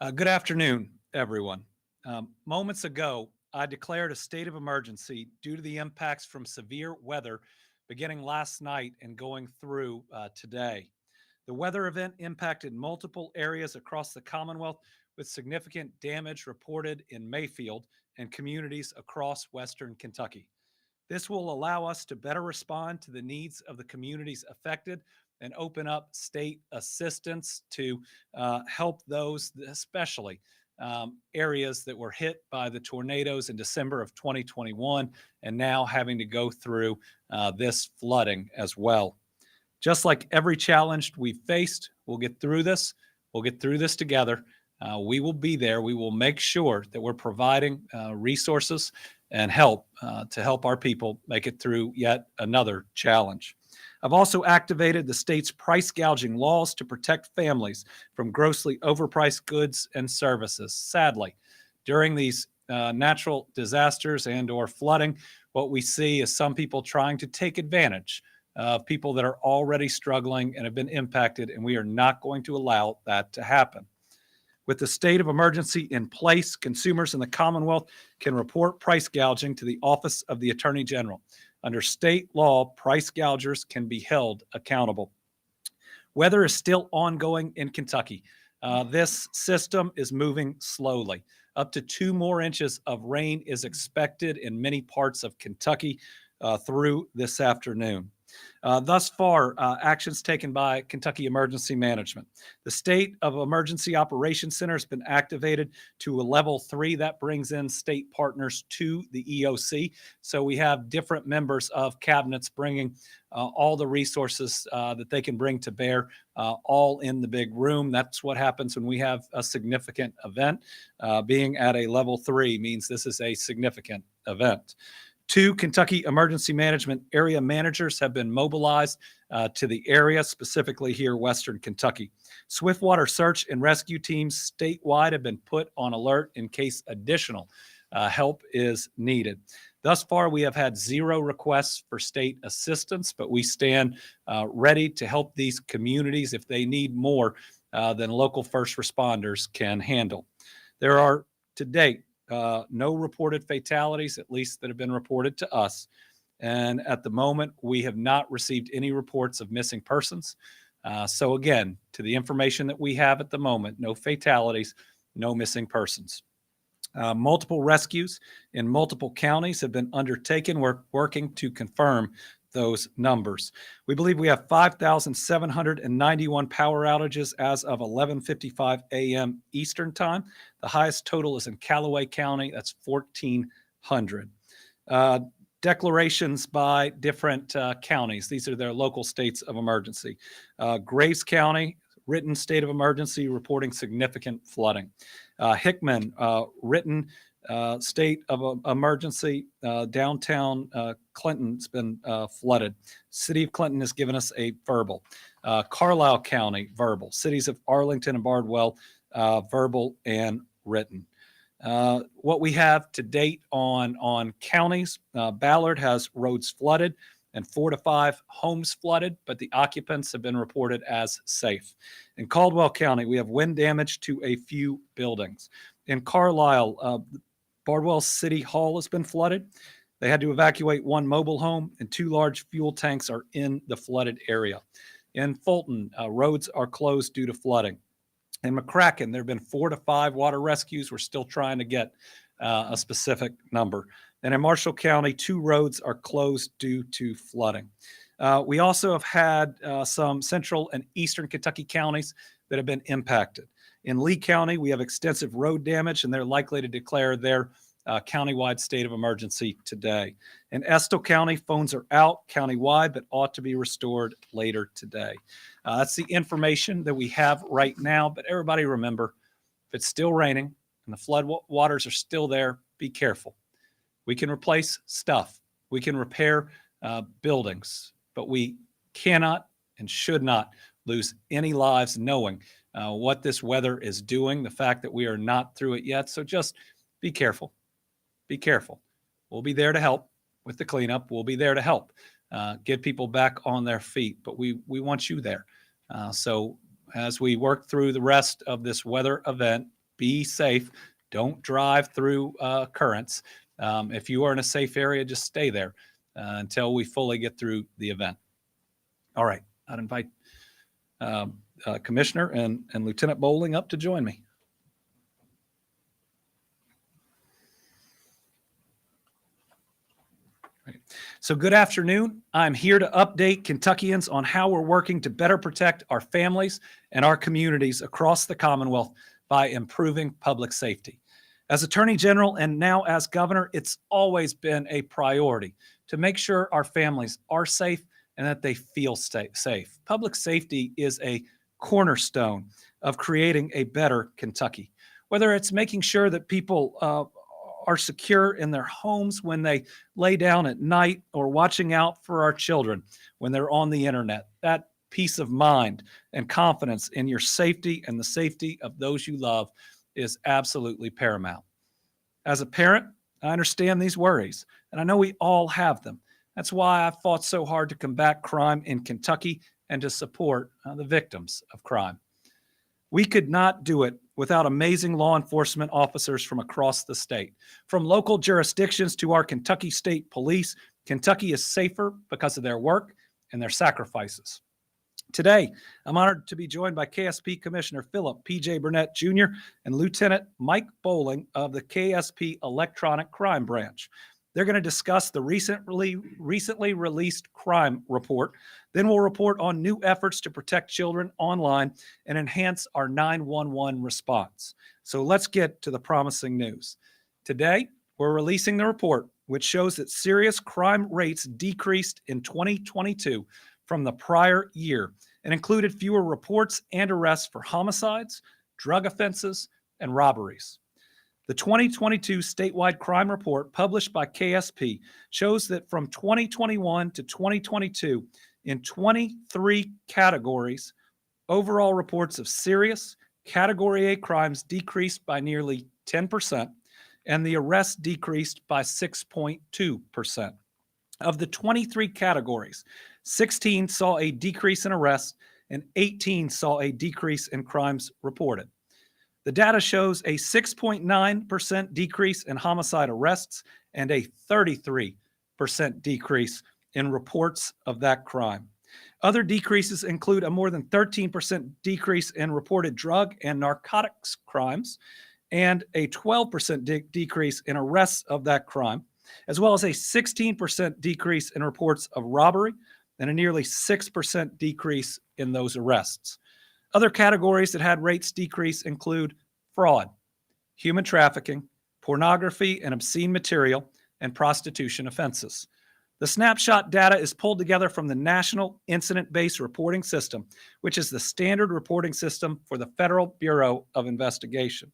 Good afternoon, everyone. Moments ago, I declared a state of emergency due to the impacts from severe weather beginning last night and going through today. The weather event impacted multiple areas across the Commonwealth with significant damage reported in Mayfield and communities across Western Kentucky. This will allow us to better respond to the needs of the communities affected and open up state assistance to help those, especially areas that were hit by the tornadoes in December of 2021 and now having to go through this flooding as well. Just like every challenge we've faced, we'll get through this. We'll get through this together. We will be there. We will make sure that we're providing resources and help to help our people make it through yet another challenge. I've also activated the state's price gouging laws to protect families from grossly overpriced goods and services. Sadly, during these natural disasters and or flooding, what we see is some people trying to take advantage of people that are already struggling and have been impacted, and we are not going to allow that to happen. With the state of emergency in place, consumers in the Commonwealth can report price gouging to the Office of the Attorney General. Under state law, price gougers can be held accountable. Weather is still ongoing in Kentucky. This system is moving slowly. Up to 2 more inches of rain is expected in many parts of Kentucky through this afternoon. Thus far, actions taken by Kentucky Emergency Management. The State of Emergency Operations Center has been activated to a level 3. That brings in state partners to the EOC. So we have different members of cabinets bringing all the resources that they can bring to bear, all in the big room. That's what happens when we have a significant event. Being at a level 3 means this is a significant event. 2 Kentucky Emergency Management area managers have been mobilized to the area, specifically here, Western Kentucky. Swiftwater search and rescue teams statewide have been put on alert in case additional help is needed. Thus far, we have had 0 requests for state assistance, but we stand ready to help these communities if they need more than local first responders can handle. There are, to date, no reported fatalities, at least that have been reported to us. And at the moment, we have not received any reports of missing persons. So again, to the information that we have at the moment, no fatalities, no missing persons. Multiple rescues in multiple counties have been undertaken. We're working to confirm those numbers. We believe we have 5,791 power outages as of 11:55 a.m. Eastern Time. The highest total is in Callaway County. That's 1,400. Declarations by different counties. These are their local states of emergency. Graves County, written state of emergency, reporting significant flooding. Hickman, written state of emergency. Downtown Clinton's been flooded. City of Clinton has given us a verbal. Carlisle County, verbal. Cities of Arlington and Bardwell, verbal and written. What we have to date on counties, Ballard has roads flooded and 4 to 5 homes flooded, but the occupants have been reported as safe. In Caldwell County, we have wind damage to a few buildings. In Carlisle, Bardwell City Hall has been flooded. They had to evacuate 1 mobile home, and 2 large fuel tanks are in the flooded area. In Fulton, roads are closed due to flooding. In McCracken, there have been 4 to 5 water rescues. We're still trying to get a specific number. And in Marshall County, 2 roads are closed due to flooding. We also have had some central and eastern Kentucky counties that have been impacted. In Lee County, we have extensive road damage, and they're likely to declare their countywide state of emergency today. In Estill County, phones are out countywide, but ought to be restored later today. That's the information that we have right now, but everybody remember, if it's still raining and the flood waters are still there, be careful. We can replace stuff. We can repair buildings, but we cannot and should not lose any lives knowing what this weather is doing, the fact that we are not through it yet. So just be careful. Be careful. We'll be there to help with the cleanup. We'll be there to help get people back on their feet, but we want you there. So as we work through the rest of this weather event, be safe. Don't drive through currents. If you are in a safe area, just stay there until we fully get through the event. All right, I'd invite Commissioner and Lieutenant Bowling up to join me. So good afternoon. I'm here to update Kentuckians on how we're working to better protect our families and our communities across the Commonwealth by improving public safety. As Attorney General and now as Governor, it's always been a priority to make sure our families are safe and that they feel safe. Public safety is a cornerstone of creating a better Kentucky. Whether it's making sure that people are secure in their homes when they lay down at night, or watching out for our children when they're on the internet. That peace of mind and confidence in your safety and the safety of those you love is absolutely paramount. As a parent, I understand these worries, and I know we all have them. That's why I fought so hard to combat crime in Kentucky and to support the victims of crime. We could not do it without amazing law enforcement officers from across the state. From local jurisdictions to our Kentucky State Police, Kentucky is safer because of their work and their sacrifices. Today, I'm honored to be joined by KSP Commissioner Philip P.J. Burnett Jr. and Lieutenant Mike Bowling of the KSP Electronic Crime Branch. They're going to discuss the recently released crime report. Then we'll report on new efforts to protect children online and enhance our 911 response. So let's get to the promising news. Today, we're releasing the report, which shows that serious crime rates decreased in 2022 from the prior year and included fewer reports and arrests for homicides, drug offenses, and robberies. The 2022 statewide crime report published by KSP shows that from 2021 to 2022, in 23 categories, overall reports of serious Category A crimes decreased by nearly 10%, and the arrests decreased by 6.2%. Of the 23 categories, 16 saw a decrease in arrests and 18 saw a decrease in crimes reported. The data shows a 6.9% decrease in homicide arrests and a 33% decrease in reports of that crime. Other decreases include a more than 13% decrease in reported drug and narcotics crimes and a 12% decrease in arrests of that crime, as well as a 16% decrease in reports of robbery and a nearly 6% decrease in those arrests. Other categories that had rates decrease include fraud, human trafficking, pornography and obscene material, and prostitution offenses. The snapshot data is pulled together from the National Incident-Based Reporting System, which is the standard reporting system for the Federal Bureau of Investigation.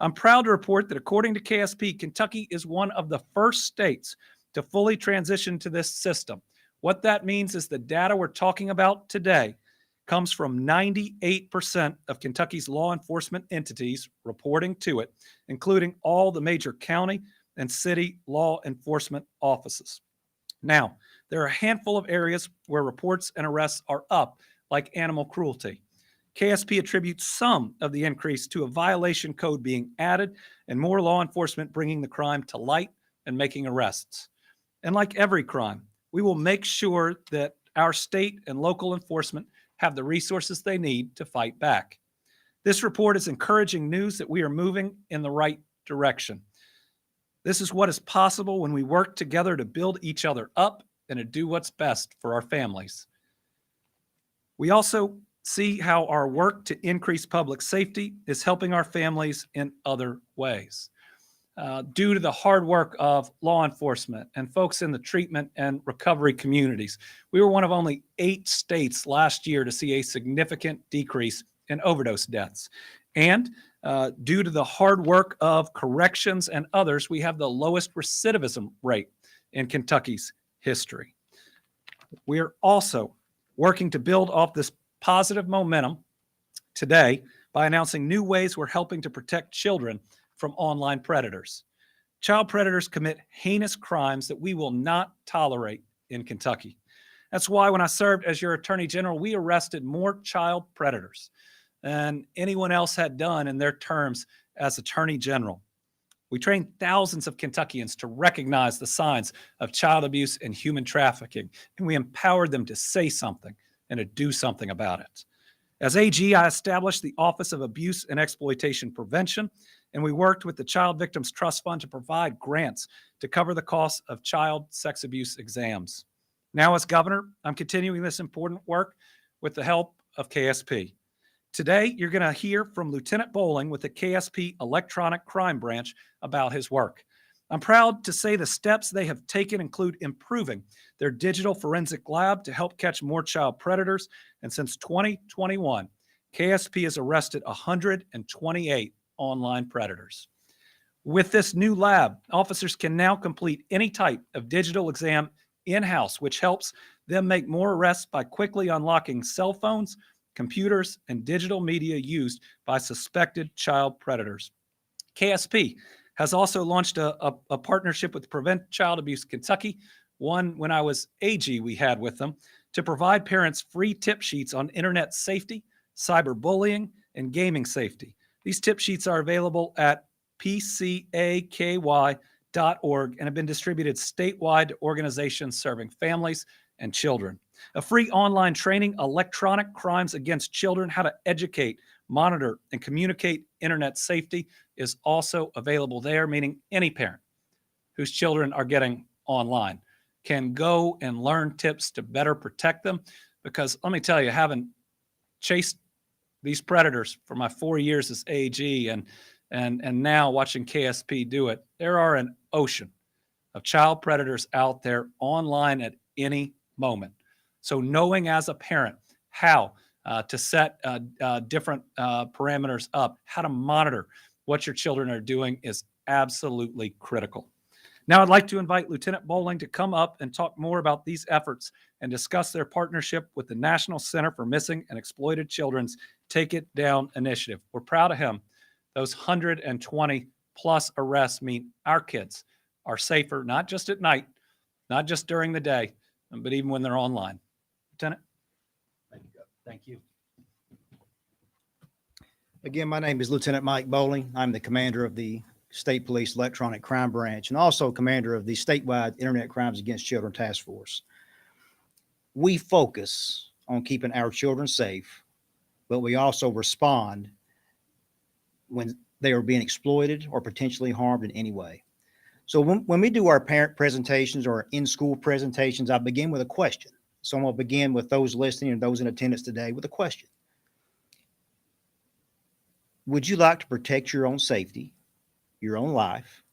I'm proud to report that according to KSP, Kentucky is one of the first states to fully transition to this system. What that means is the data we're talking about today comes from 98% of Kentucky's law enforcement entities reporting to it, including all the major county and city law enforcement offices. Now, there are a handful of areas where reports and arrests are up, like animal cruelty. KSP attributes some of the increase to a violation code being added and more law enforcement bringing the crime to light and making arrests. And like every crime, we will make sure that our state and local enforcement have the resources they need to fight back. This report is encouraging news that we are moving in the right direction. This is what is possible when we work together to build each other up and to do what's best for our families. We also see how our work to increase public safety is helping our families in other ways. Due to the hard work of law enforcement and folks in the treatment and recovery communities, we were one of only 8 states last year to see a significant decrease in overdose deaths. And due to the hard work of corrections and others, we have the lowest recidivism rate in Kentucky's history. We are also working to build off this positive momentum today by announcing new ways we're helping to protect children from online predators. Child predators commit heinous crimes that we will not tolerate in Kentucky. That's why when I served as your Attorney General, we arrested more child predators than anyone else had done in their terms as Attorney General. We trained thousands of Kentuckians to recognize the signs of child abuse and human trafficking, and we empowered them to say something and to do something about it. As AG, I established the Office of Abuse and Exploitation Prevention, and we worked with the Child Victims Trust Fund to provide grants to cover the costs of child sex abuse exams. Now, as governor, I'm continuing this important work with the help of KSP. Today, you're going to hear from Lieutenant Bowling with the KSP Electronic Crime Branch about his work. I'm proud to say the steps they have taken include improving their digital forensic lab to help catch more child predators. And since 2021, KSP has arrested 128 online predators. With this new lab, officers can now complete any type of digital exam in-house, which helps them make more arrests by quickly unlocking cell phones, computers, and digital media used by suspected child predators. KSP has also launched a partnership with Prevent Child Abuse Kentucky, one when I was AG we had with them, to provide parents free tip sheets on internet safety, cyberbullying, and gaming safety. These tip sheets are available at pcaky.org and have been distributed statewide to organizations serving families and children. A free online training, Electronic Crimes Against Children, How to Educate, Monitor, and Communicate Internet Safety is also available there, meaning any parent whose children are getting online can go and learn tips to better protect them. Because let me tell you, having chased these predators for my 4 years as AG and now watching KSP do it, there are an ocean of child predators out there online at any moment. So knowing as a parent how to set different parameters up, how to monitor what your children are doing is absolutely critical. Now I'd like to invite Lieutenant Bowling to come up and talk more about these efforts and discuss their partnership with the National Center for Missing and Exploited Children's Take It Down initiative. We're proud of him. Those 120 plus arrests mean our kids are safer, not just at night, not just during the day, but even when they're online. Lieutenant? Thank you. Again, my name is Lieutenant Mike Bowling. I'm the commander of the State Police Electronic Crime Branch and also commander of the statewide Internet Crimes Against Children Task Force. We focus on keeping our children safe, but we also respond when they are being exploited or potentially harmed in any way. So when we do our parent presentations or in-school presentations, I begin with a question. So I'm going to begin with those listening and those in attendance today with a question. Would you like to protect your own safety, your own life,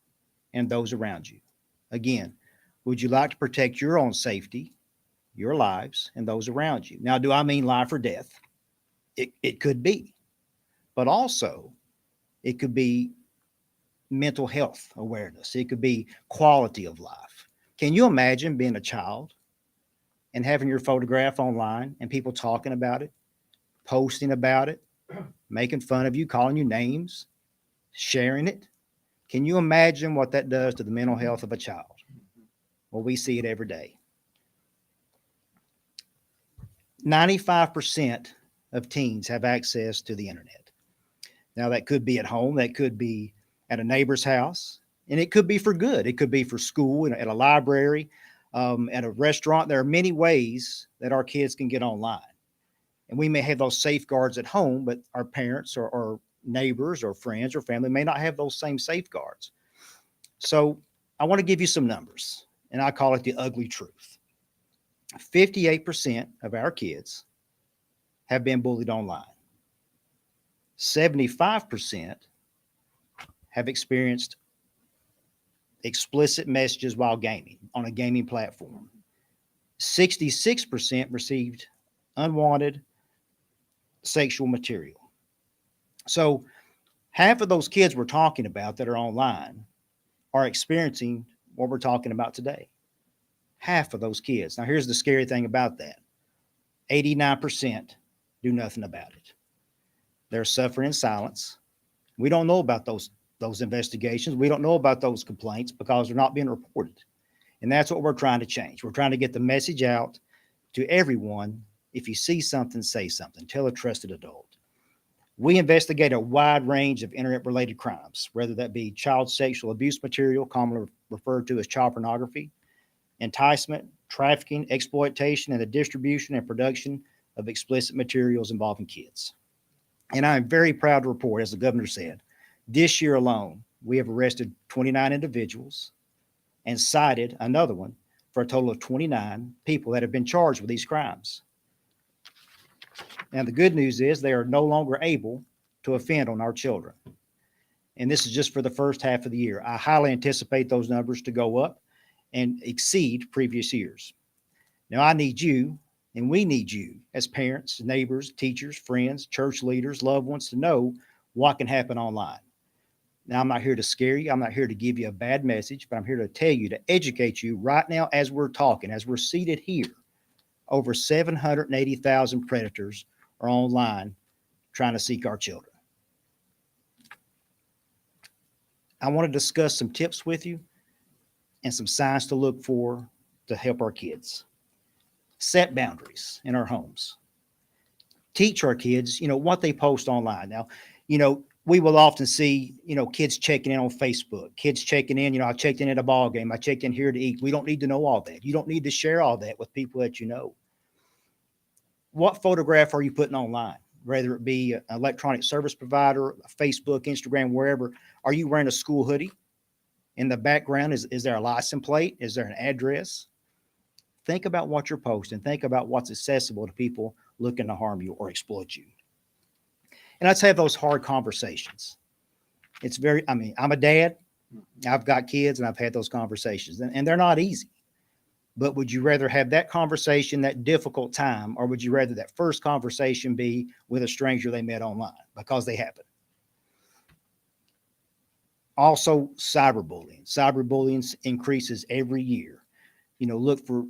and those around you? Again, would you like to protect your own safety, your lives, and those around you? Now, do I mean life or death? It could be, but also it could be mental health awareness. It could be quality of life. Can you imagine being a child and having your photograph online and people talking about it, posting about it, making fun of you, calling you names, sharing it? Can you imagine what that does to the mental health of a child? Well, we see it every day. 95% of teens have access to the internet. Now, that could be at home, that could be at a neighbor's house, and it could be for good. It could be for school, at a library, at a restaurant. There are many ways that our kids can get online. And we may have those safeguards at home, but our parents or neighbors or friends or family may not have those same safeguards. So I want to give you some numbers, and I call it the ugly truth. 58% of our kids have been bullied online. 75% have experienced explicit messages while gaming on a gaming platform. 66% received unwanted sexual material. So half of those kids we're talking about that are online are experiencing what we're talking about today. Half of those kids. Now, here's the scary thing about that. 89% do nothing about it. They're suffering in silence. We don't know about those investigations. We don't know about those complaints because they're not being reported. And that's what we're trying to change. We're trying to get the message out to everyone. If you see something, say something. Tell a trusted adult. We investigate a wide range of internet related crimes, whether that be child sexual abuse material, commonly referred to as child pornography, enticement, trafficking, exploitation, and the distribution and production of explicit materials involving kids. And I'm very proud to report, as the governor said, this year alone, we have arrested 29 individuals and cited another one for a total of 29 people that have been charged with these crimes. Now, the good news is they are no longer able to offend on our children. And this is just for the first half of the year. I highly anticipate those numbers to go up and exceed previous years. Now, I need you, and we need you as parents, neighbors, teachers, friends, church leaders, loved ones to know what can happen online. Now, I'm not here to scare you. I'm not here to give you a bad message, but I'm here to tell you, to educate you right now as we're talking, as we're seated here. Over 780,000 predators are online trying to seek our children. I want to discuss some tips with you and some signs to look for to help our kids. Set boundaries in our homes. Teach our kids, what they post online. Now, we will often see, kids checking in on Facebook, kids checking in, I checked in at a ball game, I checked in here to eat. We don't need to know all that. You don't need to share all that with people that you know. What photograph are you putting online? Whether it be an electronic service provider, Facebook, Instagram, wherever. Are you wearing a school hoodie? In the background, is there a license plate? Is there an address? Think about what you're posting. Think about what's accessible to people looking to harm you or exploit you. And let's have those hard conversations. I'm a dad. I've got kids and I've had those conversations, and they're not easy. But would you rather have that conversation, that difficult time, or would you rather that first conversation be with a stranger they met online? Because they happen. Also, cyberbullying. Cyberbullying increases every year. Look for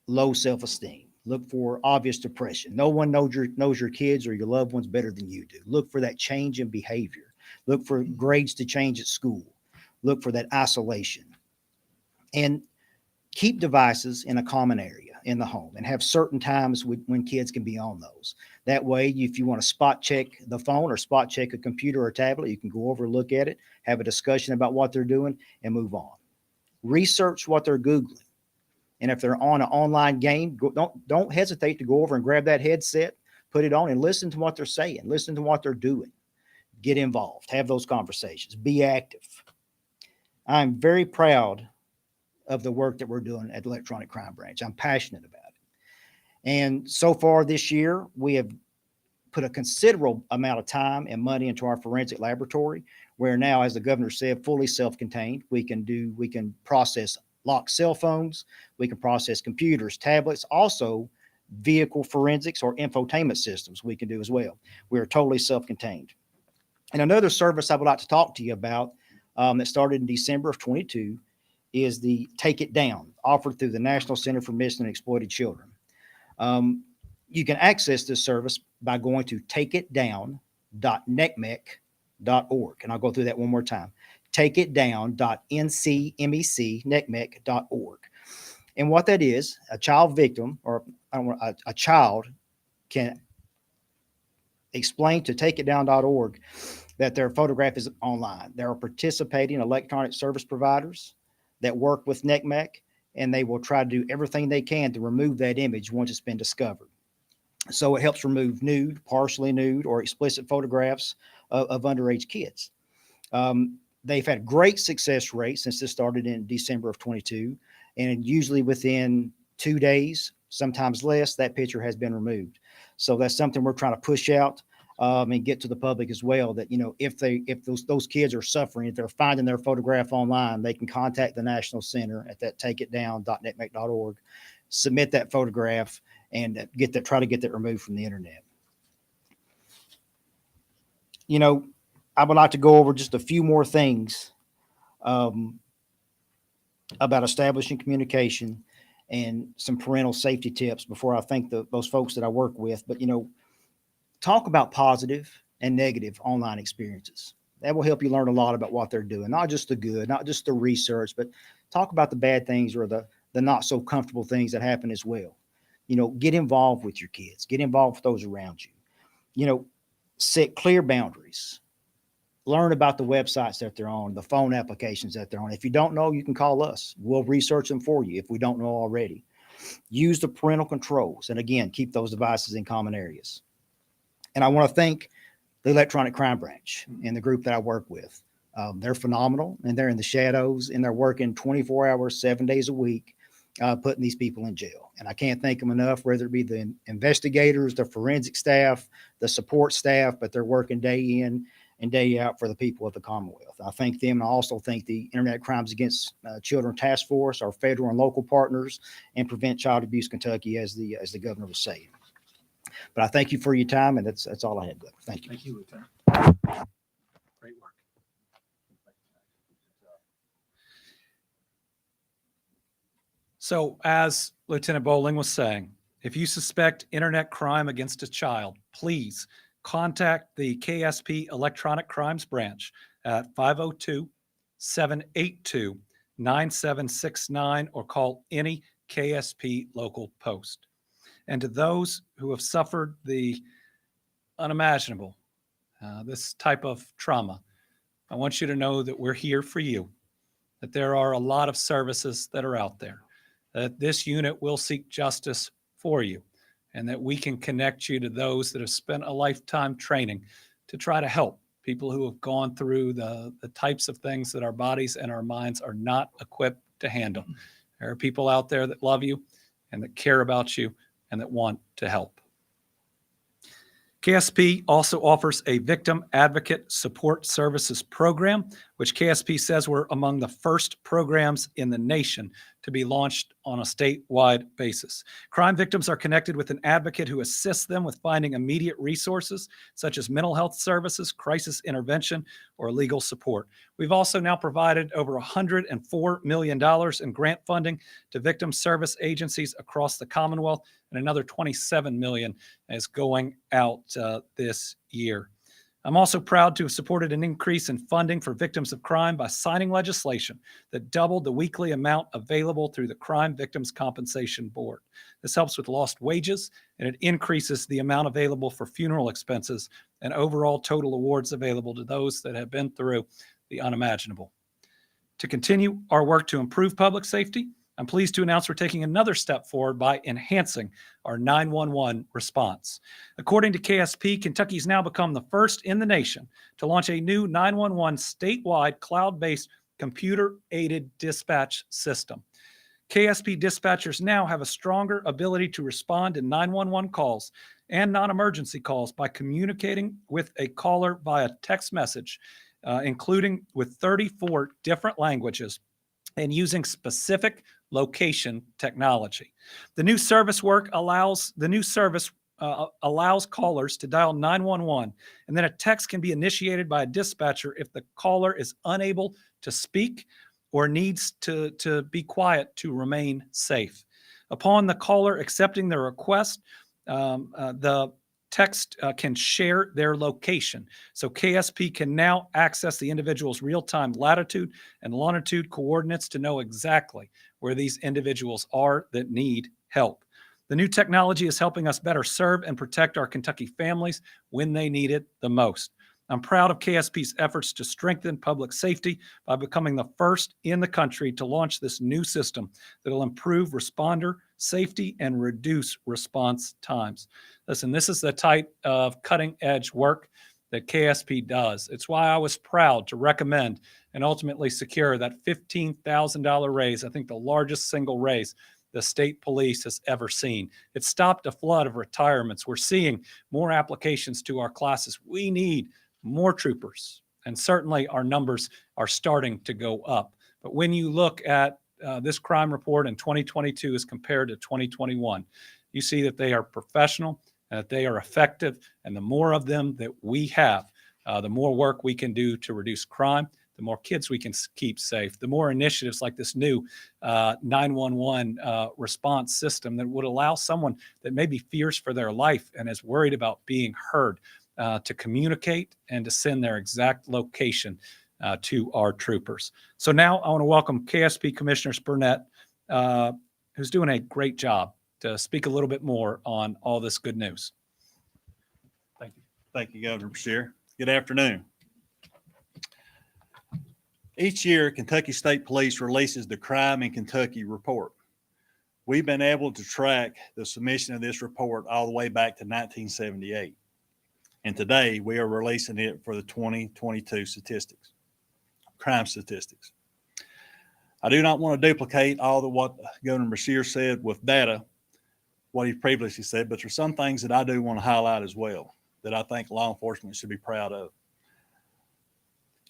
low self-esteem. Look for obvious depression. No one knows your kids or your loved ones better than you do. Look for that change in behavior. Look for grades to change at school. Look for that isolation. And keep devices in a common area in the home and have certain times when kids can be on those. That way, if you want to spot check the phone or spot check a computer or tablet, you can go over, look at it, have a discussion about what they're doing, and move on. Research what they're Googling. And if they're on an online game, don't hesitate to go over and grab that headset, put it on, and listen to what they're saying. Listen to what they're doing. Get involved. Have those conversations. Be active. I'm very proud of the work that we're doing at the Electronic Crime Branch. I'm passionate about it. And so far this year, we have put a considerable amount of time and money into our forensic laboratory, where now, as the governor said, fully self-contained. We can process locked cell phones, we can process computers, tablets, also vehicle forensics or infotainment systems we can do as well. We are totally self-contained. And another service I would like to talk to you about that started in December of 22 is the Take It Down, offered through the National Center for Missing and Exploited Children. You can access this service by going to takeitdown.necmec.org. And I'll go through that one more time. takeitdown.ncmec.org. And what that is, a child victim or a child can explain to takeitdown.org that their photograph is online. There are participating electronic service providers that work with NECMEC, and they will try to do everything they can to remove that image once it's been discovered. So it helps remove nude, partially nude, or explicit photographs of underage kids. They've had great success rate since this started in December of 22, and usually within 2 days, sometimes less, that picture has been removed. So that's something we're trying to push out and get to the public as well. That if those kids are suffering, if they're finding their photograph online, they can contact the National Center at that takeitdown.necmec.org, submit that photograph, and try to get that removed from the internet. I would like to go over just a few more things about establishing communication and some parental safety tips before I thank those folks that I work with. But, talk about positive and negative online experiences. That will help you learn a lot about what they're doing, not just the good, not just the research, but talk about the bad things or the not so comfortable things that happen as well. Get involved with your kids, get involved with those around you. set clear boundaries. Learn about the websites that they're on, the phone applications that they're on. If you don't know, you can call us. We'll research them for you if we don't know already. Use the parental controls. And again, keep those devices in common areas. And I want to thank the Electronic Crime Branch and the group that I work with. They're phenomenal, and they're in the shadows, and they're working 24 hours, 7 days a week, putting these people in jail. And I can't thank them enough, whether it be the investigators, the forensic staff, the support staff, but they're working day in and day out for the people of the Commonwealth. I thank them. And I also thank the Internet Crimes Against Children Task Force, our federal and local partners, and Prevent Child Abuse Kentucky, as the governor was saying. But I thank you for your time, and that's all I have. Thank you. Thank you, Lieutenant. Great work. So, as Lieutenant Bowling was saying, if you suspect internet crime against a child, please contact the KSP Electronic Crimes Branch at 502-782-9769 or call any KSP local post. And to those who have suffered the unimaginable, this type of trauma, I want you to know that we're here for you, that there are a lot of services that are out there, that this unit will seek justice for you, and that we can connect you to those that have spent a lifetime training to try to help people who have gone through the types of things that our bodies and our minds are not equipped to handle. There are people out there that love you and that care about you and that want to help. KSP also offers a victim advocate support services program, which KSP says were among the first programs in the nation to be launched on a statewide basis. Crime victims are connected with an advocate who assists them with finding immediate resources such as mental health services, crisis intervention, or legal support. We've also now provided over $104 million in grant funding to victim service agencies across the Commonwealth, and another $27 million is going out this year. I'm also proud to have supported an increase in funding for victims of crime by signing legislation that doubled the weekly amount available through the Crime Victims Compensation Board. This helps with lost wages, and it increases the amount available for funeral expenses and overall total awards available to those that have been through the unimaginable. To continue our work to improve public safety, I'm pleased to announce we're taking another step forward by enhancing our 911 response. According to KSP, Kentucky's now become the first in the nation to launch a new 911 statewide cloud-based computer-aided dispatch system. KSP dispatchers now have a stronger ability to respond to 911 calls and non-emergency calls by communicating with a caller via text message, including with 34 different languages and using specific location technology. The new service allows callers to dial 911, and then a text can be initiated by a dispatcher if the caller is unable to speak or needs to be quiet to remain safe. Upon the caller accepting the request, the text can share their location. So KSP can now access the individual's real-time latitude and longitude coordinates to know exactly where these individuals are that need help. The new technology is helping us better serve and protect our Kentucky families when they need it the most. I'm proud of KSP's efforts to strengthen public safety by becoming the first in the country to launch this new system that will improve responder safety and reduce response times. Listen, this is the type of cutting-edge work that KSP does. It's why I was proud to recommend and ultimately secure that $15,000 raise, I think the largest single raise the state police has ever seen. It stopped a flood of retirements. We're seeing more applications to our classes. We need more troopers, and certainly our numbers are starting to go up. But when you look at this crime report in 2022 as compared to 2021, you see that they are professional and that they are effective, and the more of them that we have, the more work we can do to reduce crime, the more kids we can keep safe, the more initiatives like this new 911 response system that would allow someone that maybe fears for their life and is worried about being heard to communicate and to send their exact location to our troopers. So now I want to welcome KSP Commissioner Burnett, who's doing a great job, to speak a little bit more on all this good news. Thank you. Thank you, Governor Beshear. Good afternoon. Each year, Kentucky State Police releases the Crime in Kentucky report. We've been able to track the submission of this report all the way back to 1978. And today we are releasing it for the 2022 statistics, crime statistics. I do not want to duplicate all of what Governor Beshear said with data, what he previously said, but there's some things that I do want to highlight as well that I think law enforcement should be proud of.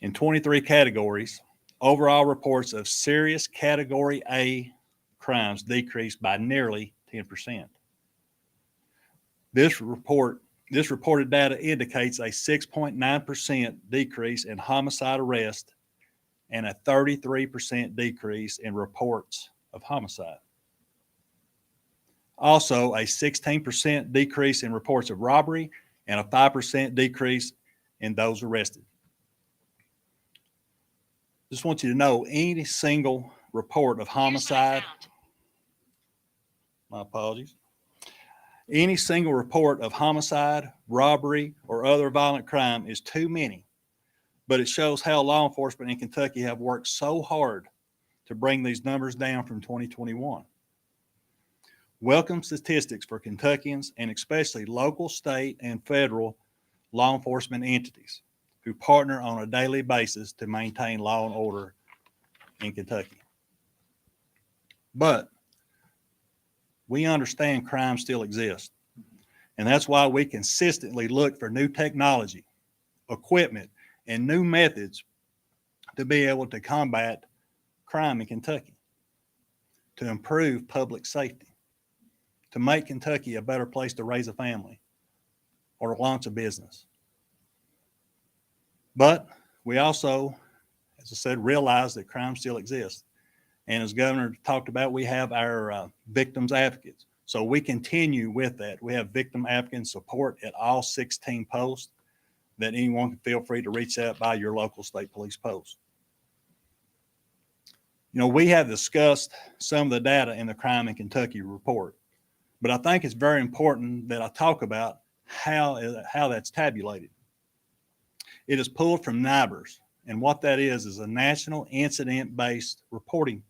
In 23 categories, overall reports of serious Category A crimes decreased by nearly 10%. This reported data indicates a 6.9% decrease in homicide arrest and a 33% decrease in reports of homicide. Also, a 16% decrease in reports of robbery and a 5% decrease in those arrested. Just want you to know, any single report of homicide, my apologies, any single report of homicide, robbery, or other violent crime is too many, but it shows how law enforcement in Kentucky have worked so hard to bring these numbers down from 2021. Welcome statistics for Kentuckians and especially local, state, and federal law enforcement entities who partner on a daily basis to maintain law and order in Kentucky. But we understand crime still exists, and that's why we consistently look for new technology, equipment, and new methods to be able to combat crime in Kentucky, to improve public safety, to make Kentucky a better place to raise a family or to launch a business. But we also, as I said, realize that crime still exists. And as Governor talked about, we have our victims advocates. So we continue with that. We have victim advocate support at all 16 posts that anyone can feel free to reach out by your local state police post. You know, we have discussed some of the data in the Crime in Kentucky report, but I think it's very important that I talk about how that's tabulated. It is pulled from NIBRS, and what that is a national incident-based reporting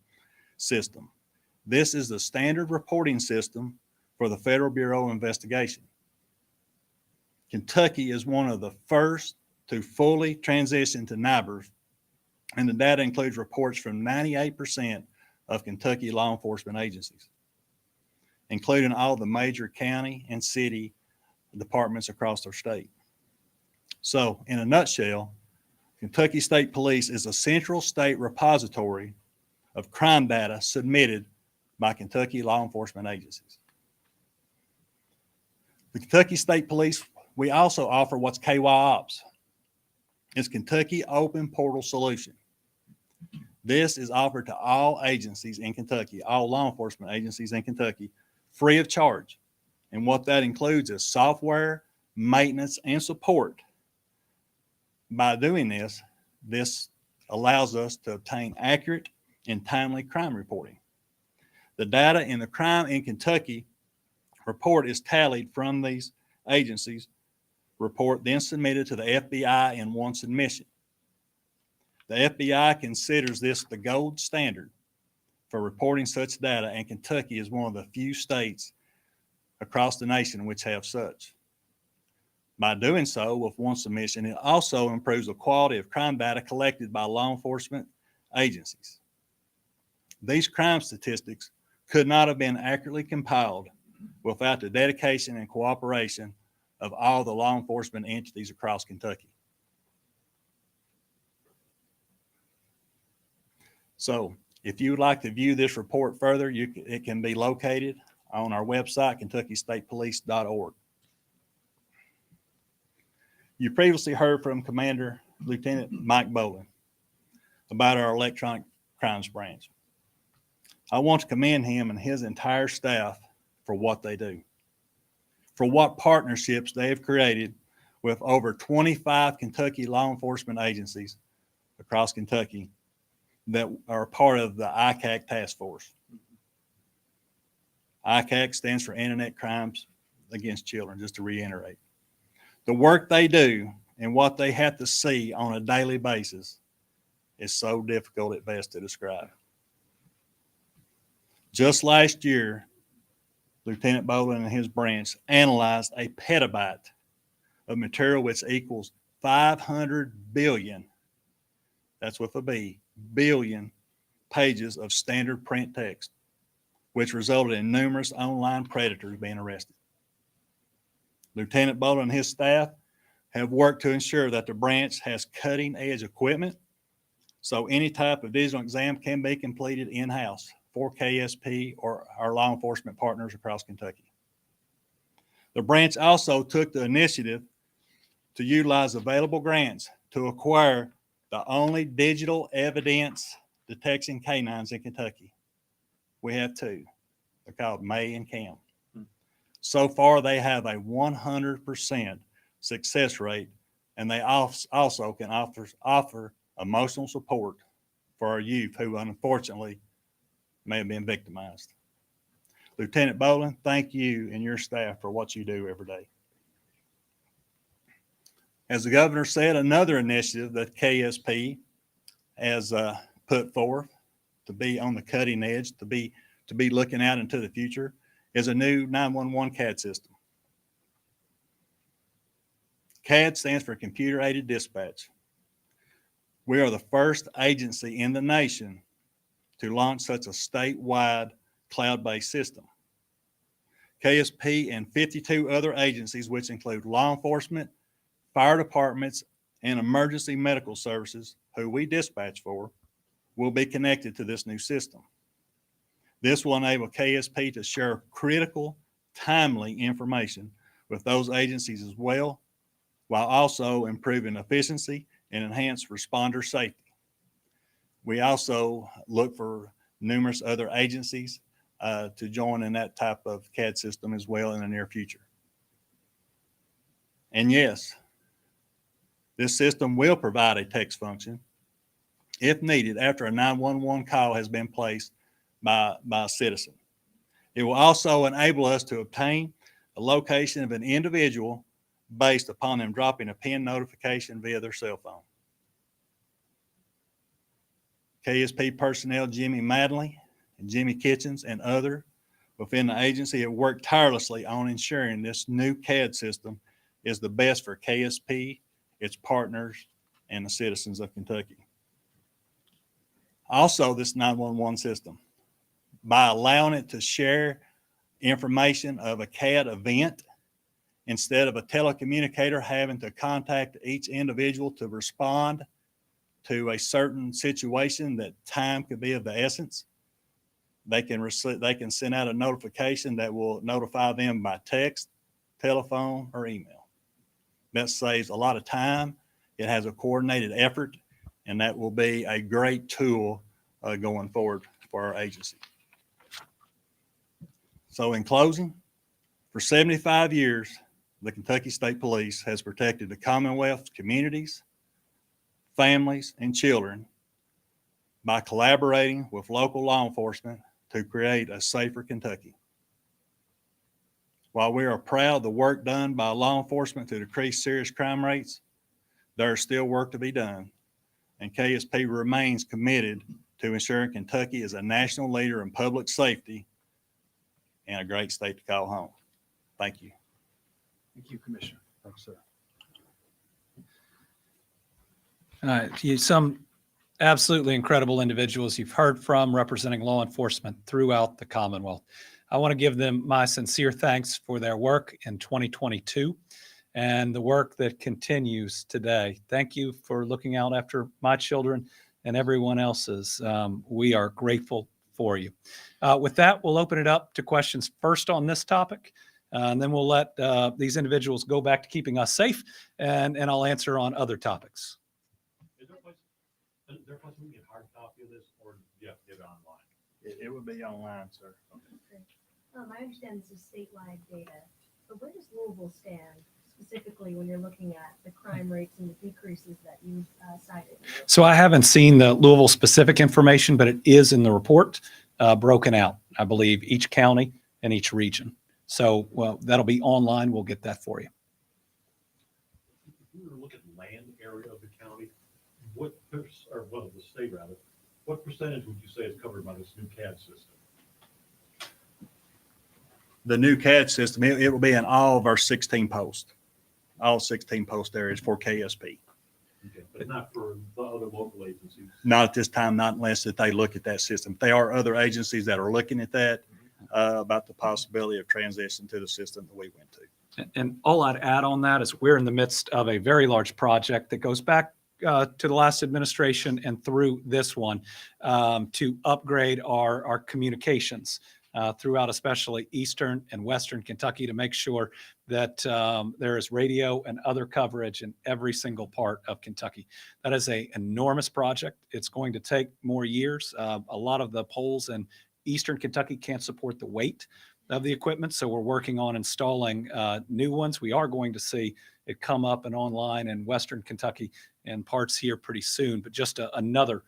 system. This is the standard reporting system for the Federal Bureau of Investigation. Kentucky is one of the first to fully transition to NIBRS, and the data includes reports from 98% of Kentucky law enforcement agencies, including all the major county and city departments across our state. So, in a nutshell, Kentucky State Police is a central state repository of crime data submitted by Kentucky law enforcement agencies. The Kentucky State Police, we also offer what's KY Ops. It's Kentucky Open Portal Solution. This is offered to all agencies in Kentucky, all law enforcement agencies in Kentucky, free of charge. And what that includes is software, maintenance, and support. By doing this, this allows us to obtain accurate and timely crime reporting. The data in the Crime in Kentucky report is tallied from these agencies' report, then submitted to the FBI in one submission. The FBI considers this the gold standard for reporting such data, and Kentucky is one of the few states across the nation which have such. By doing so with one submission, it also improves the quality of crime data collected by law enforcement agencies. These crime statistics could not have been accurately compiled without the dedication and cooperation of all the law enforcement entities across Kentucky. So if you would like to view this report further, it can be located on our website, KentuckyStatePolice.org. You previously heard from Commander Lieutenant Mike Bolin about our electronic crimes branch. I want to commend him and his entire staff for what they do, for what partnerships they have created with over 25 Kentucky law enforcement agencies across Kentucky that are part of the ICAC task force. ICAC stands for Internet Crimes Against Children, just to reiterate. The work they do and what they have to see on a daily basis is so difficult at best to describe. Just last year, Lieutenant Bolin and his branch analyzed a petabyte of material which equals 500 billion, that's with a B, billion pages of standard print text, which resulted in numerous online predators being arrested. Lieutenant Bolin and his staff have worked to ensure that the branch has cutting-edge equipment, so any type of digital exam can be completed in-house for KSP or our law enforcement partners across Kentucky. The branch also took the initiative to utilize available grants to acquire the only digital evidence detection canines in Kentucky. We have two. They're called May and Cam. So far, they have a 100% success rate, and they also can offer emotional support for our youth who unfortunately may have been victimized. Lieutenant Bolin, thank you and your staff for what you do every day. As the governor said, another initiative that KSP has put forth to be on the cutting edge, to be looking out into the future, is a new 911 CAD system. CAD stands for Computer Aided Dispatch. We are the first agency in the nation to launch such a statewide cloud-based system. KSP and 52 other agencies, which include law enforcement, fire departments, and emergency medical services, who we dispatch for, will be connected to this new system. This will enable KSP to share critical, timely information with those agencies as well, while also improving efficiency and enhanced responder safety. We also look for numerous other agencies to join in that type of CAD system as well in the near future. And yes, this system will provide a text function if needed after a 911 call has been placed by a citizen. It will also enable us to obtain the location of an individual based upon them dropping a PIN notification via their cell phone. KSP personnel Jimmy Madley and Jimmy Kitchens and others within the agency have worked tirelessly on ensuring this new CAD system is the best for KSP, its partners, and the citizens of Kentucky. Also, this 911 system, by allowing it to share information of a CAD event, instead of a telecommunicator having to contact each individual to respond to a certain situation that time could be of the essence, they can send out a notification that will notify them by text, telephone, or email. That saves a lot of time. It has a coordinated effort, and that will be a great tool going forward for our agency. So in closing, for 75 years, the Kentucky State Police has protected the Commonwealth's communities, families, and children by collaborating with local law enforcement to create a safer Kentucky. While we are proud of the work done by law enforcement to decrease serious crime rates, there is still work to be done, and KSP remains committed to ensuring Kentucky is a national leader in public safety and a great state to call home. Thank you. Thank you, Commissioner. Thanks, sir. Some absolutely incredible individuals you've heard from representing law enforcement throughout the Commonwealth. I want to give them my sincere thanks for their work in 2022 and the work that continues today. Thank you for looking out after my children and everyone else's. We are grateful for you. With that, we'll open it up to questions first on this topic, and then we'll let these individuals go back to keeping us safe, and I'll answer on other topics. Is there a place we can get a hard copy of this, or do you have to get it online? It would be online, sir. Okay. I understand this is statewide data, but where does Louisville stand specifically when you're looking at the crime rates and the decreases that you cited? So I haven't seen the Louisville specific information, but it is in the report broken out, I believe, each county and each region. So, well, that'll be online. We'll get that for you. look at land area of the county, or well, the state rather, what percentage would you say is covered by this new CAD system? The new CAD system, it will be in all of our 16 posts, all 16 post areas for KSP. Okay, but not for the other local agencies. Not at this time, not unless that they look at that system. There are other agencies that are looking at that, about the possibility of transition to the system that we went to. And all I'd add on that is we're in the midst of a very large project that goes back to the last administration and through this one to upgrade our communications throughout especially Eastern and Western Kentucky to make sure that there is radio and other coverage in every single part of Kentucky. That is an enormous project. It's going to take more years. A lot of the poles in Eastern Kentucky can't support the weight of the equipment, so we're working on installing new ones. We are going to see it come up and online in Western Kentucky and parts here pretty soon, but just another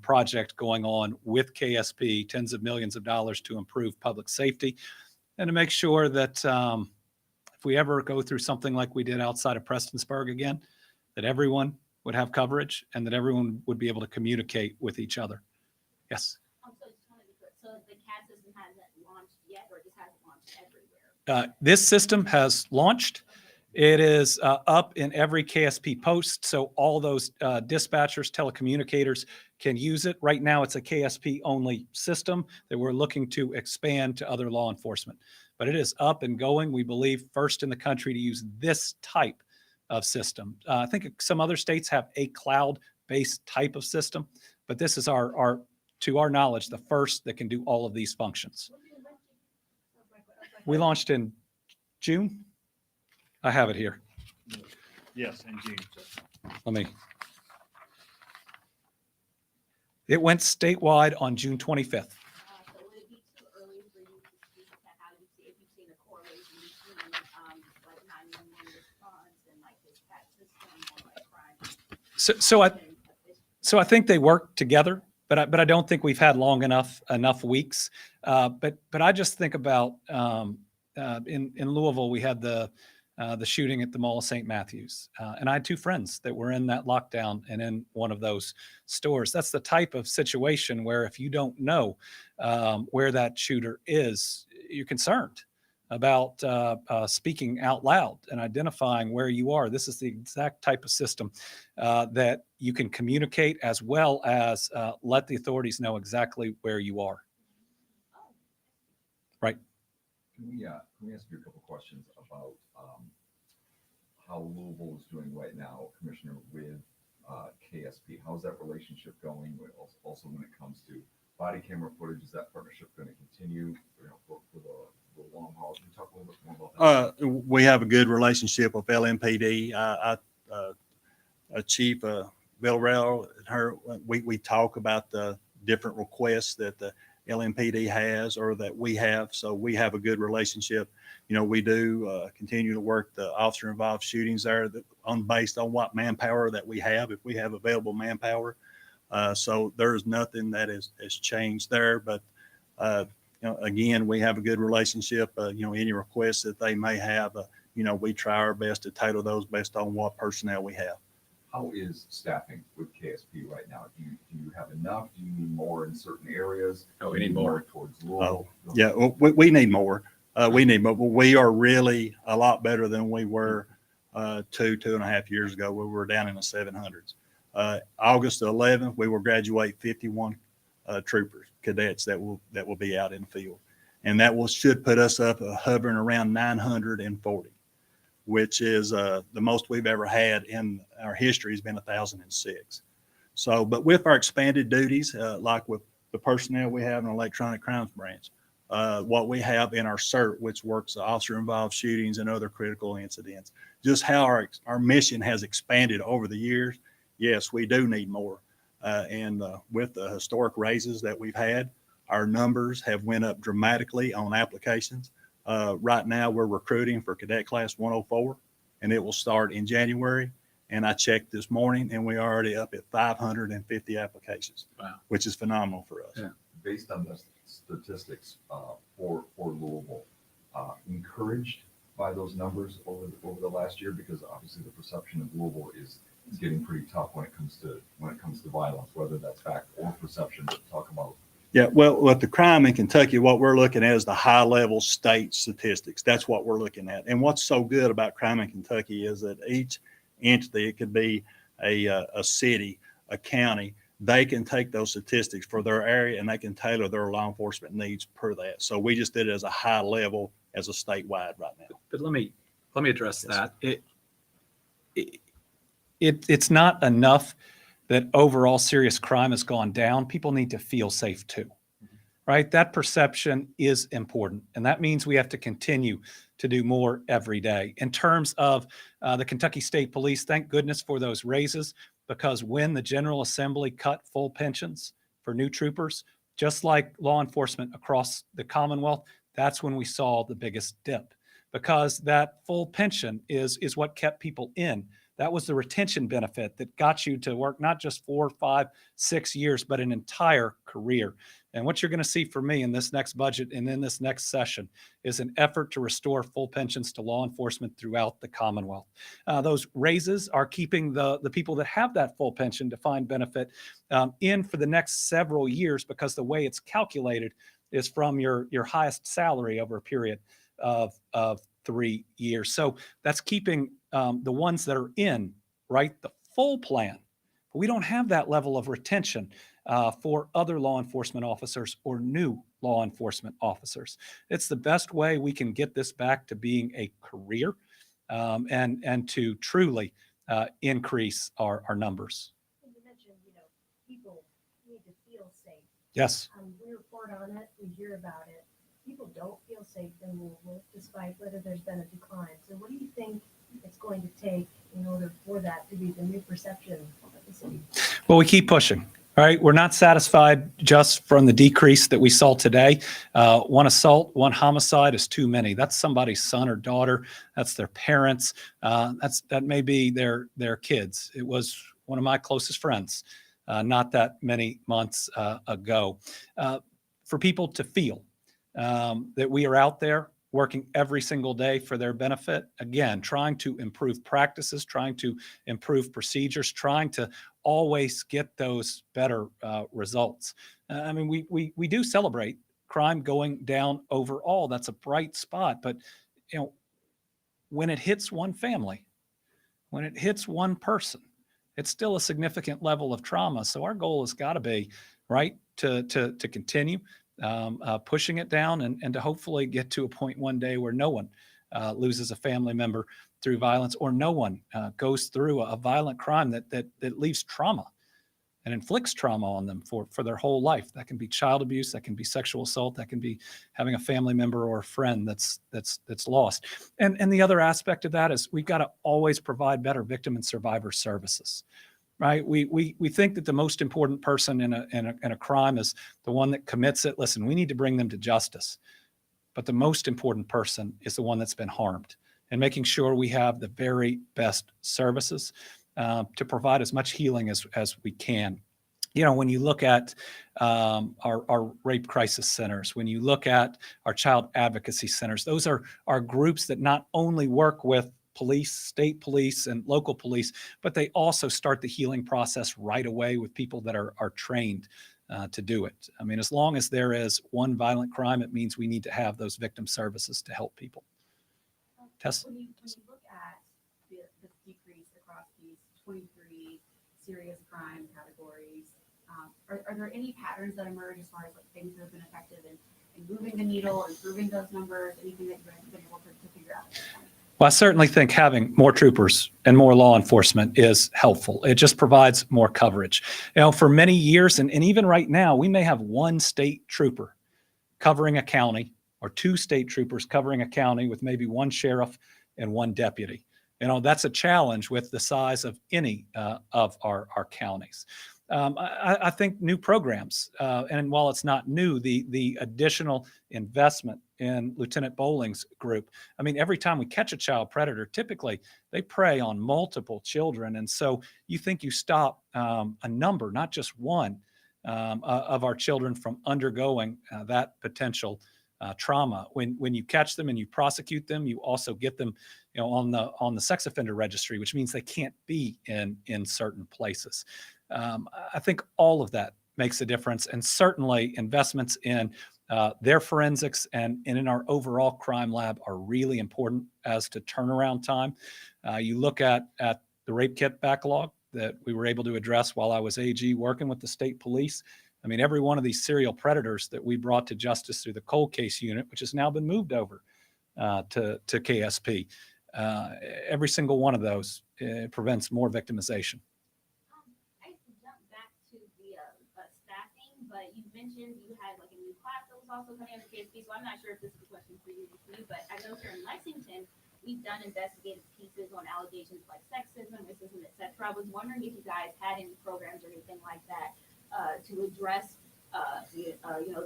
project going on with KSP, tens of millions of dollars to improve public safety and to make sure that if we ever go through something like we did outside of Prestonsburg again, that everyone would have coverage and that everyone would be able to communicate with each other. Yes. So the CAD system hasn't launched yet, or just hasn't launched everywhere? This system has launched. It is up in every KSP post, so all those dispatchers, telecommunicators can use it. Right now, it's a KSP only system that we're looking to expand to other law enforcement. But it is up and going. We believe first in the country to use this type of system. I think some other states have a cloud-based type of system, but this is to our knowledge, the first that can do all of these functions. We launched in June. I have it here. Yes, in June. It went statewide on June 25th. So would it be too early for you to speak to how you see, if you've seen a correlation between, like 911 response and like this CAD system or like crime? So I think they work together, but I don't think we've had long enough weeks. But I just think about in Louisville, we had the shooting at the Mall of St. Matthews. And I had two friends that were in that lockdown and in one of those stores. That's the type of situation where if you don't know where that shooter is, you're concerned about speaking out loud and identifying where you are. This is the exact type of system that you can communicate as well as let the authorities know exactly where you are. Right. Can we ask you a couple questions about how Louisville is doing right now, Commissioner, with KSP? How's that relationship going? Also, when it comes to body camera footage, is that partnership going to continue for the long haul? Can you talk a little bit more about that? We have a good relationship with LMPD. Chief Villarreal and her, we talk about the different requests that the LMPD has or that we have. So we have a good relationship. We do continue to work the officer involved shootings there based on what manpower that we have, if we have available manpower. So there's nothing that has changed there, but again, we have a good relationship. Any requests that they may have, we try our best to tailor those based on what personnel we have. How is staffing with KSP right now? Do you have enough? Do you need more in certain areas? We need more towards Louisville. Yeah, we need more. We need more. But we are really a lot better than we were 2.5 years ago. We were down in the 700s. August 11th, we will graduate 51 troopers, cadets that will be out in the field, and that should put us up hovering around 940. Which is the most we've ever had in our history has been 1,006. So, but with our expanded duties, like with the personnel we have in the electronic crimes branch, what we have in our CERT, which works officer involved shootings and other critical incidents, just how our mission has expanded over the years. Yes, we do need more. And with the historic raises that we've had, our numbers have went up dramatically on applications. Right now, we're recruiting for Cadet Class 104, and it will start in January. And I checked this morning, and we're already up at 550 applications, Wow. Which is phenomenal for us. Yeah. Based on the statistics for Louisville, encouraged by those numbers over the last year? Because obviously the perception of Louisville is getting pretty tough when it comes to violence, whether that's fact or perception. Talk about. Yeah, well, with the crime in Kentucky, what we're looking at is the high level state statistics. That's what we're looking at. And what's so good about crime in Kentucky is that each entity, it could be a city, a county, they can take those statistics for their area and they can tailor their law enforcement needs per that. So we just did it as a high level as a statewide right now. But let me address Yes, that. It's not enough that overall serious crime has gone down. People need to feel safe too, right? That perception is important. And that means we have to continue to do more every day. In terms of the Kentucky State Police, thank goodness for those raises, because when the General Assembly cut full pensions for new troopers, just like law enforcement across the Commonwealth, that's when we saw the biggest dip, because that full pension is what kept people in. That was the retention benefit that got you to work not just 4, 5, 6 years, but an entire career. And what you're going to see from me in this next budget and in this next session is an effort to restore full pensions to law enforcement throughout the Commonwealth. Those raises are keeping the people that have that full pension defined benefit in for the next several years, because the way it's calculated is from your highest salary over a period of 3 years. So that's keeping the ones that are in, right, the full plan. But we don't have that level of retention for other law enforcement officers or new law enforcement officers. It's the best way we can get this back to being a career and to truly increase our numbers. And you mentioned, people need to feel safe. Yes. We report on it, we hear about it. People don't feel safe in Louisville, despite whether there's been a decline. So what do you think it's going to take in order for that to be the new perception of the city? Well, we keep pushing. All right. We're not satisfied just from the decrease that we saw today. One assault, one homicide is too many. That's somebody's son or daughter. That's their parents. That may be their kids. It was one of my closest friends not that many months ago. For people to feel that we are out there working every single day for their benefit. Again, trying to improve practices, trying to improve procedures, trying to always get those better results. I mean, we do celebrate crime going down overall. That's a bright spot. But, when it hits one family, when it hits one person, it's still a significant level of trauma. So our goal has got to be, right, to continue pushing it down and to hopefully get to a point one day where no one loses a family member through violence, or no one goes through a violent crime that leaves trauma and inflicts trauma on them for their whole life. That can be child abuse, that can be sexual assault, that can be having a family member or a friend that's lost. And the other aspect of that is we've got to always provide better victim and survivor services. Right? We think that the most important person in a crime is the one that commits it. Listen, we need to bring them to justice, but the most important person is the one that's been harmed, and making sure we have the very best services to provide as much healing as we can. When you look at our rape crisis centers, when you look at our child advocacy centers, those are groups that not only work with police, state police, and local police, but they also start the healing process right away with people that are trained to do it. I mean, as long as there is one violent crime, it means we need to have those victim services to help people. Tess? When you look at the decrease across these 23 serious crime categories, are there any patterns that emerge as far as things that have been effective in moving the needle, improving those numbers, anything that you've been able to figure out at this point? Well, I certainly think having more troopers and more law enforcement is helpful. It just provides more coverage. For many years, and even right now, we may have one state trooper covering a county, or two state troopers covering a county with maybe one sheriff and one deputy. That's a challenge with the size of any of our counties. I think new programs, and while it's not new, the additional investment in Lieutenant Bowling's group. I mean, every time we catch a child predator, typically they prey on multiple children. And so you think you stop a number, not just one, of our children from undergoing that potential trauma. When you catch them and you prosecute them, you also get them, on the sex offender registry, which means they can't be in certain places. I think all of that makes a difference, and certainly investments in their forensics and in our overall crime lab are really important as to turnaround time. You look at the rape kit backlog that we were able to address while I was AG working with the state police. I mean, every one of these serial predators that we brought to justice through the cold case unit, which has now been moved over to KSP, every single one of those prevents more victimization. I have to jump back to the staffing, but you mentioned you had like a new class that was also coming out of KSP, so I'm not sure if this is a question for you, but I know here in Lexington, we've done investigative pieces on allegations like sexism, racism, et cetera. I was wondering if you guys had any programs or anything like that to address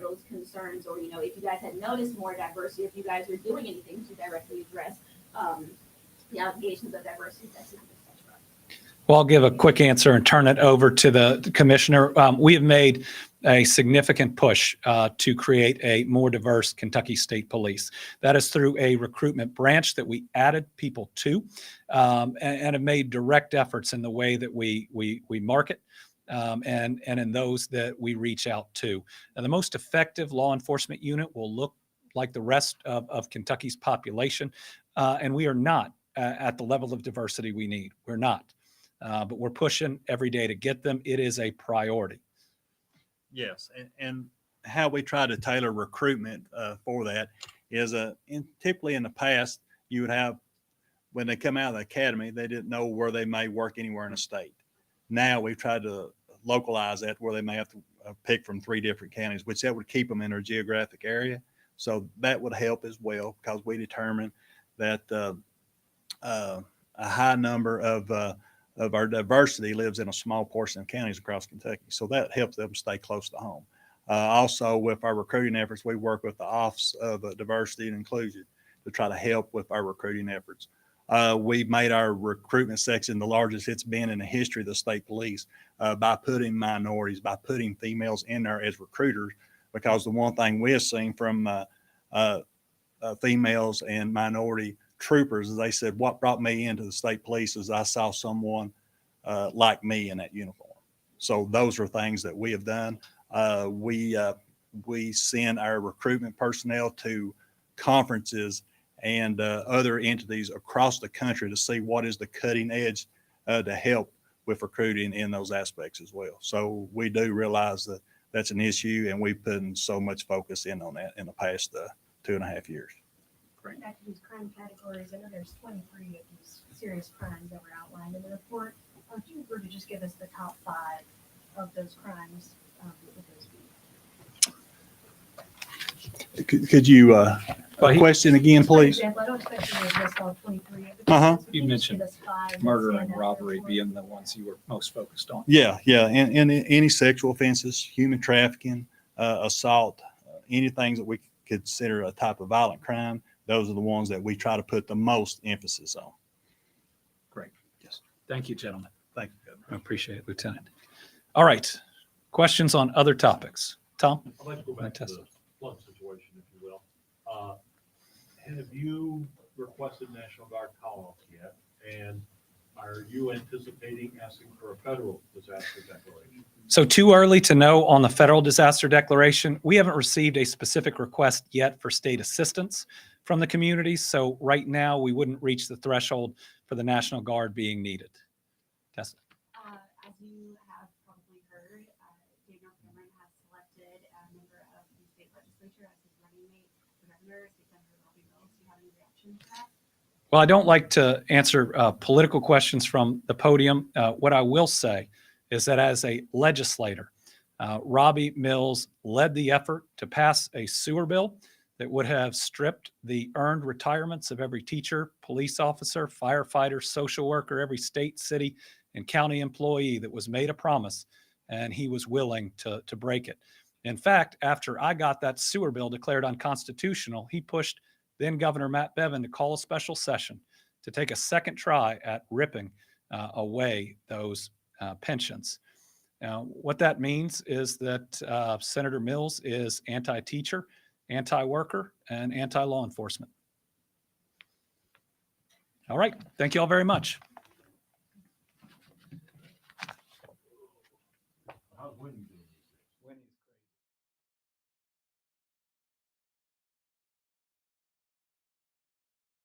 those concerns, or if you guys had noticed more diversity, if you guys are doing anything to directly address the allegations of diversity, sexism, et cetera. Well, I'll give a quick answer and turn it over to the commissioner. We have made a significant push to create a more diverse Kentucky State Police. That is through a recruitment branch that we added people to, and have made direct efforts in the way that we market and in those that we reach out to. And the most effective law enforcement unit will look like the rest of Kentucky's population, and we are not at the level of diversity we need. We're not. But we're pushing every day to get them. It is a priority. Yes, and how we try to tailor recruitment for that is typically in the past, you would have, when they come out of the academy, they didn't know where they may work anywhere in the state. Now we've tried to localize that where they may have to pick from 3 different counties, which that would keep them in their geographic area. So that would help as well, because we determined that a high number of our diversity lives in a small portion of counties across Kentucky. So that helps them stay close to home. Also, with our recruiting efforts, we work with the Office of Diversity and Inclusion to try to help with our recruiting efforts. We made our recruitment section the largest it's been in the history of the state police by putting minorities, by putting females in there as recruiters, because the one thing we have seen from females and minority troopers is they said, what brought me into the state police is I saw someone like me in that uniform. So those are things that we have done. We send our recruitment personnel to conferences and other entities across the country to see what is the cutting edge to help with recruiting in those aspects as well. So we do realize that that's an issue, and we've put so much focus in on that in the past 2.5 years. Back to these crime categories, I know there's 23 of these serious crimes that were outlined in the report. If you were to just give us the top 5 of those crimes, what would those be? Could you Well, question again, For please? example, I don't expect you to list all 23 of the Uh-huh. crimes. but You can just mentioned give us 5 that Murder stand and out robbery for being the ones you were most focused on. Yeah, and any sexual offenses, human trafficking, assault, anything that we consider a type of violent crime, those are the ones that we try to put the most emphasis on. Great. Yes. Thank you, gentlemen. Thank you, Governor. I appreciate it, Lieutenant. All right. Questions on other topics? Tom? I'd like to go back to Fantastic. the flood situation, if you will. Have you requested National Guard call-offs yet? And are you anticipating asking for a federal disaster declaration? So too early to know on the federal disaster declaration. We haven't received a specific request yet for state assistance from the communities. So right now we wouldn't reach the threshold for the National Guard being needed. Tessa. As you have probably heard, Daniel Cameron has selected a member of the state legislature as his running mate for governor, State Senator Robbie Mills. Do you have any reaction to that? Well, I don't like to answer political questions from the podium. What I will say is that as a legislator, Robbie Mills led the effort to pass a sewer bill that would have stripped the earned retirements of every teacher, police officer, firefighter, social worker, every state, city, and county employee that was made a promise, and he was willing to break it. In fact, after I got that sewer bill declared unconstitutional, he pushed then Governor Matt Bevin to call a special session to take a second try at ripping away those pensions. Now, what that means is that Senator Mills is anti-teacher anti-worker, and anti-law enforcement. All right. Thank you all very much.